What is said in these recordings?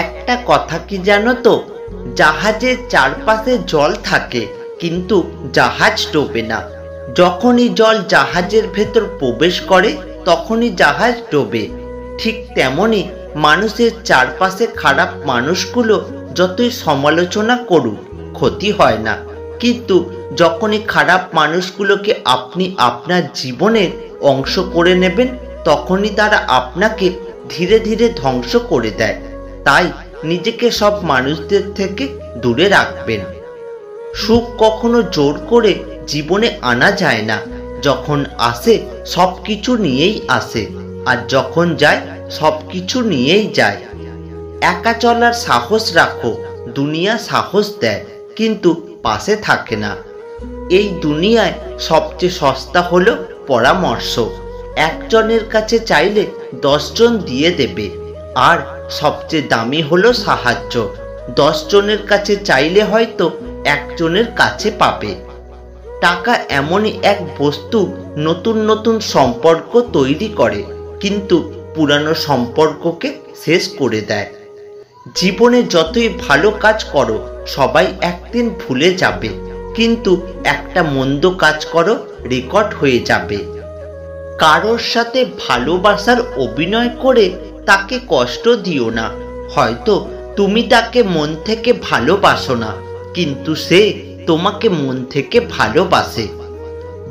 একটা কথা কি জানো তো, জাহাজের চারপাশে জল থাকে কিন্তু জাহাজ ডোবে না। যখনই জল জাহাজের ভেতর প্রবেশ করে তখনই জাহাজ ডোবে। ঠিক তেমনই মানুষের চারপাশে খারাপ মানুষগুলো যতই সমালোচনা করুক ক্ষতি হয় না, কিন্তু যখনই খারাপ মানুষগুলোকে আপনি আপনার জীবনের অংশ করে নেবেন তখনই তারা আপনাকে ধীরে ধীরে ধ্বংস করে দেয়। তাই নিজেকে সব মানুষদের থেকে দূরে রাখবেন। সুখ কখনো জোর করে জীবনে আনা যায় না। যখন আসে সব কিছু নিয়েই আসে, আর যখন যায় সব কিছু নিয়েই যায়। একা চলার সাহস রাখো, দুনিয়া সাহস দেয় কিন্তু পাশে থাকে না। এই দুনিয়ায় সবচেয়ে সস্তা হলো পরামর্শ। একজনের কাছে চাইলে 10 জন দিয়ে দেবে। আর সবচেয়ে দামি হলো সাহায্য। 10 জনের কাছে চাইলে হয়তো একজনের কাছে পাবে। টাকা এমনই এক বস্তু, নতুন নতুন সম্পর্ক তৈরি করে কিন্তু পুরানো সম্পর্ককে শেষ করে দেয়। জীবনে যতই ভালো কাজ করো সবাই একদিন ভুলে যাবে, কিন্তু একটা মন্দ কাজ করো রেকর্ড হয়ে যাবে। কারোর সাথে ভালোবাসার অভিনয় করে তাকে কষ্ট দিও না। হয়তো তুমি তাকে মন থেকে ভালোবাসো না, কিন্তু সে তোমাকে মন থেকে ভালোবাসে।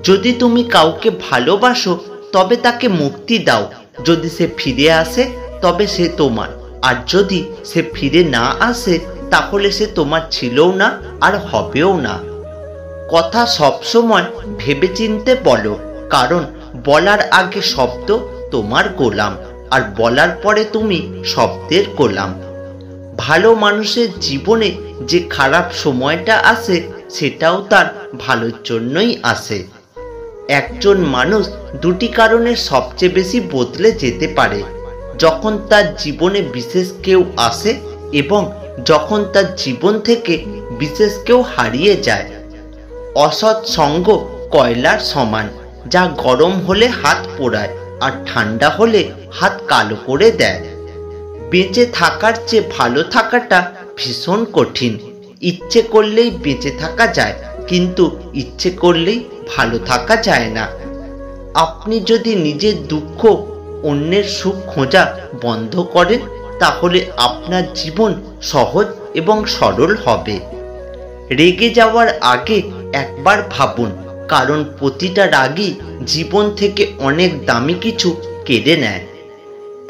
যদি তুমি কাউকে ভালোবাসো তবে তাকে মুক্তি দাও। যদি সে ফিরে আসে তবে সে তোমার, আর যদি সে ফিরে না আসে তাহলে সে তোমার ছিলও না আর হবেও না। কথা সবসময় ভেবেচিন্তে বলো, কারণ বলার আগে শব্দ তোমার গোলাম, আর বলার পরে তুমি শব্দের গোলাম। ভালো মানুষের জীবনে যে খারাপ সময়টা আসে সেটাও তার ভালোর জন্যই আসে। একজন মানুষ দুটি কারণে সবচেয়ে বেশি বদলে যেতে পারে: যখন তার জীবনে বিশেষ কেউ আসে এবং যখন তার জীবন থেকে বিশেষ কেউ হারিয়ে যায়। অসৎ সঙ্গ কয়লার সমান, যা গরম হলে হাত পোড়ায় আর ঠান্ডা হলে হাত কালো করে দেয়। বেঁচে থাকার চেয়ে ভালো থাকাটা ভীষণ কঠিন। ইচ্ছে করলেই বেঁচে থাকা যায়, কিন্তু ইচ্ছে করলেই ভালো থাকা যায় না। আপনি যদি নিজের দুঃখ অন্যের সুখ খোঁজা বন্ধ করেন তাহলে আপনার জীবন সহজ এবং সরল হবে। রেগে যাওয়ার আগে একবার ভাবুন, কারণ প্রতিটা রাগই জীবন থেকে অনেক দামি কিছু কেড়ে নেয়।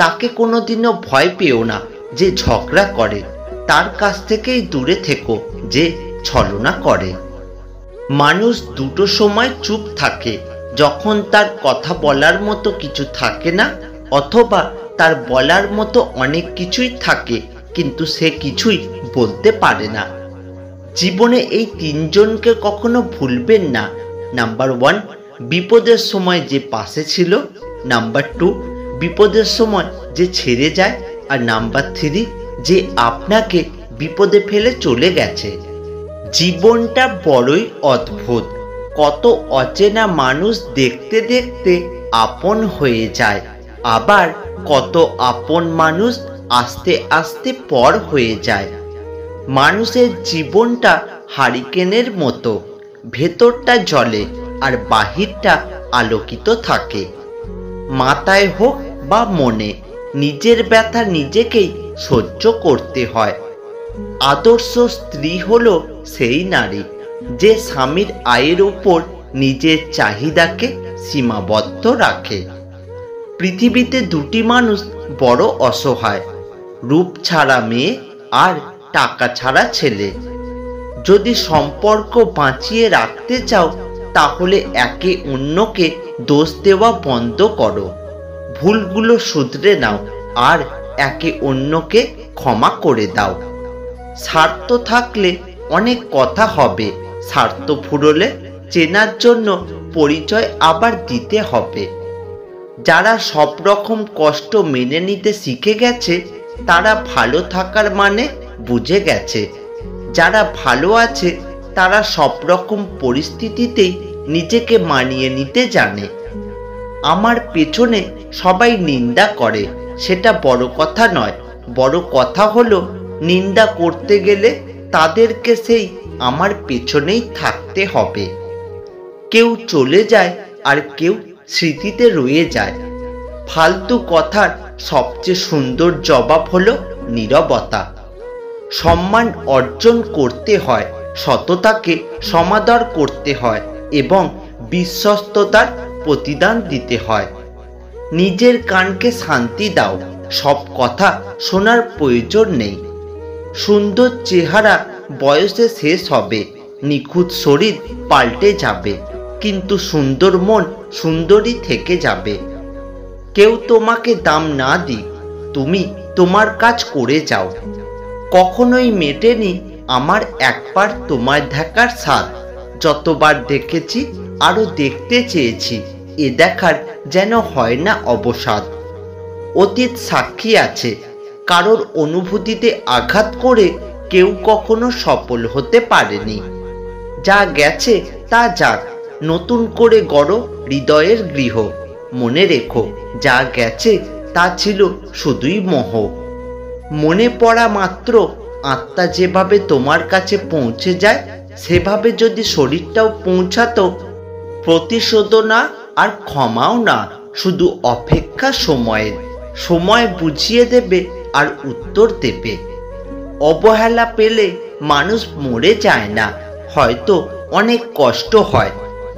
তাকে কোনোদিনও ভয় পেও না যে ঝগড়া করে, তার কাছ থেকেই দূরে থেকো যে ছলনা করে। মানুষ দুটো সময় চুপ থাকে: যখন তার কথা বলার মতো কিছু থাকে না, অথবা তার বলার মতো অনেক কিছুই থাকে কিন্তু সে কিছুই বলতে পারে না। জীবনে এই তিনজনকে কখনো ভুলবেন না: নাম্বার 1, বিপদের সময় যে পাশে ছিল; নাম্বার 2, বিপদের সময় যে ছেড়ে যায়; আর নাম্বার 3, যে আপনাকে বিপদে ফেলে চলে গেছে। জীবনটা বড়ই অদ্ভুত। কত অচেনা মানুষ দেখতে দেখতে আপন হয়ে যায়, আবার কত আপন মানুষ আস্তে আস্তে পর হয়ে যায়। মানুষের জীবনটা হারিকেনের মতো, ভেতরটা জ্বলে আর বাহিরটা আলোকিত থাকে। মাথায় হোক বা মনে, নিজের ব্যথা নিজেকেই সহ্য করতে হয়। আদর্শ স্ত্রী হলো সেই নারী যে স্বামীর আয়ের উপর নিজের চাহিদাকে সীমাবদ্ধ রাখে। পৃথিবীতে দুটি মানুষ বড় অসহায়: রূপ ছাড়া মেয়ে আর টাকা ছাড়া ছেলে। যদি সম্পর্ক বাঁচিয়ে রাখতে চাও তাহলে একে অন্যকে দোষ দেওয়া বন্ধ করো, ভুলগুলো শুধরে নাও আর একে অন্যকে ক্ষমা করে দাও। স্বার্থ থাকলে অনেক কথা হবে, স্বার্থ ফুরোলে চেনার জন্য পরিচয় আবার দিতে হবে। যারা সব রকম কষ্ট মেনে নিতে শিখে গেছে তারা ভালো থাকার মানে বুঝে গেছে। যারা ভালো আছে তারা সব রকম পরিস্থিতিতেই নিজেকে মানিয়ে নিতে জানে। আমার পেছনে সবাই নিন্দা করে, সেটা বড় কথা নয়, বড় কথা হলো নিন্দা করতে গেলে তাদেরকে সেই আমার পেছনেই থাকতে হবে। কেউ চলে যায় আর কেউ স্মৃতিতে রয়ে যায়। ফালতু কথার সবচেয়ে সুন্দর জবাব হলো নীরবতা। সম্মান অর্জন করতে হয়, সততাকে সমাদর করতে হয় এবং বিশ্বস্ততার প্রতিদান দিতে হয়। নিজের কানকে শান্তি দাও, সব কথা শোনার প্রয়োজন নেই। সুন্দর চেহারা বয়সে শেষ হবে, নিখুঁত শরীর পাল্টে যাবে, কিন্তু সুন্দর মন সুন্দরই থেকে যাবে। কেউ তোমাকে দাম না দিক, তুমি তোমার কাজ করে যাও। কখনোই মেটেনি আমার একবার তোমায় দেখার স্বাদ। যতবার দেখেছি আরো দেখতে চেয়েছি, এ দেখার যেন হয় না অবসাদ। অতীত সাক্ষী আছে, কারোর অনুভূতিতে আঘাত করে কেউ কখনো সফল হতে পারেনি। যা গেছে তা যাক, নতুন করে গড়ো হৃদয়ের গৃহ। মনে রেখো, যা গেছে তা ছিল শুধুই মোহ। মনে পড়া মাত্র আত্মা যেভাবে তোমার কাছে পৌঁছে যায়, সেভাবে যদি শরীরটাও পৌঁছাতো। প্রতিশোধ না আর ক্ষমাও না, শুধু অপেক্ষা সময়ের। সময় বুঝিয়ে দেবে আর উত্তর দেবে। অবহেলা পেলে মানুষ মরে যায় না, হয়তো অনেক কষ্ট হয়।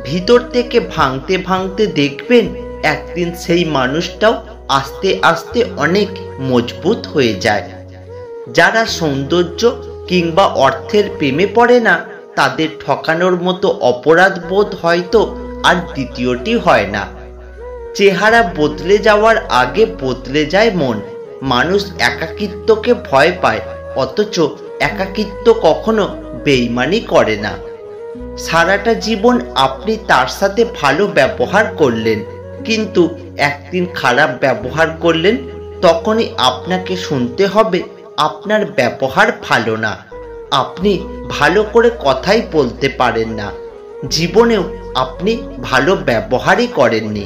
ভিতর থেকে ভাঙতে ভাঙতে দেখবেন একদিন সেই মানুষটাও আস্তে আস্তে অনেক মজবুত হয়ে যায়। যারা সৌন্দর্য কিংবা অর্থের প্রেমে পড়ে না, তাদের ঠকানোর মতো অপরাধ বোধ হয়তো আর দ্বিতীয়টি হয় না। চেহারা বদলে যাওয়ার আগে বদলে যায় মন। মানুষ একাকিত্বকে ভয় পায়, অথচ একাকিত্ব কখনো বেইমানি করে না। সারাটা জীবন আপনি তার সাথে ভালো ব্যবহার করলেন, কিন্তু একদিন খারাপ ব্যবহার করলেন, তখনই আপনাকে শুনতে হবে আপনার ব্যবহার ভালো না। আপনি ভালো করে কথাই বলতে পারেন না, জীবনেও আপনি ভালো ব্যবহারই করেননি।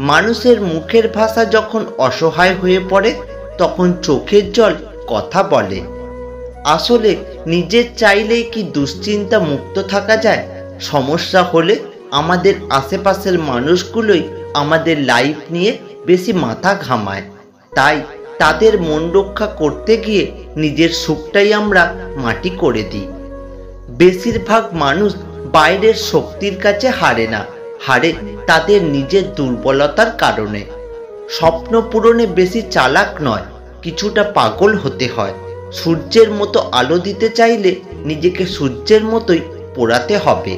মানুষের মুখের ভাষা যখন অসহায় হয়ে পড়ে, তখন চোখের জল কথা বলে। আসলে নিজের চাইলেই কি দুশ্চিন্তা মুক্ত থাকা যায়? সমস্যা হলে আমাদের আশেপাশের মানুষগুলোই আমাদের লাইফ নিয়ে বেশি মাথা ঘামায়। তাই তাদের মন রক্ষা করতে গিয়ে নিজের সুখটাই আমরা মাটি করে দিই। বেশিরভাগ মানুষ বাইরের শক্তির কাছে হারে না, হারে তাদের নিজের দুর্বলতার কারণে। স্বপ্ন পূরণে বেশি চালাক নয়, কিছুটা পাগল হতে হয়। সূর্যের মতো আলো দিতে চাইলে নিজেকে সূর্যের মতোই পোড়াতে হবে।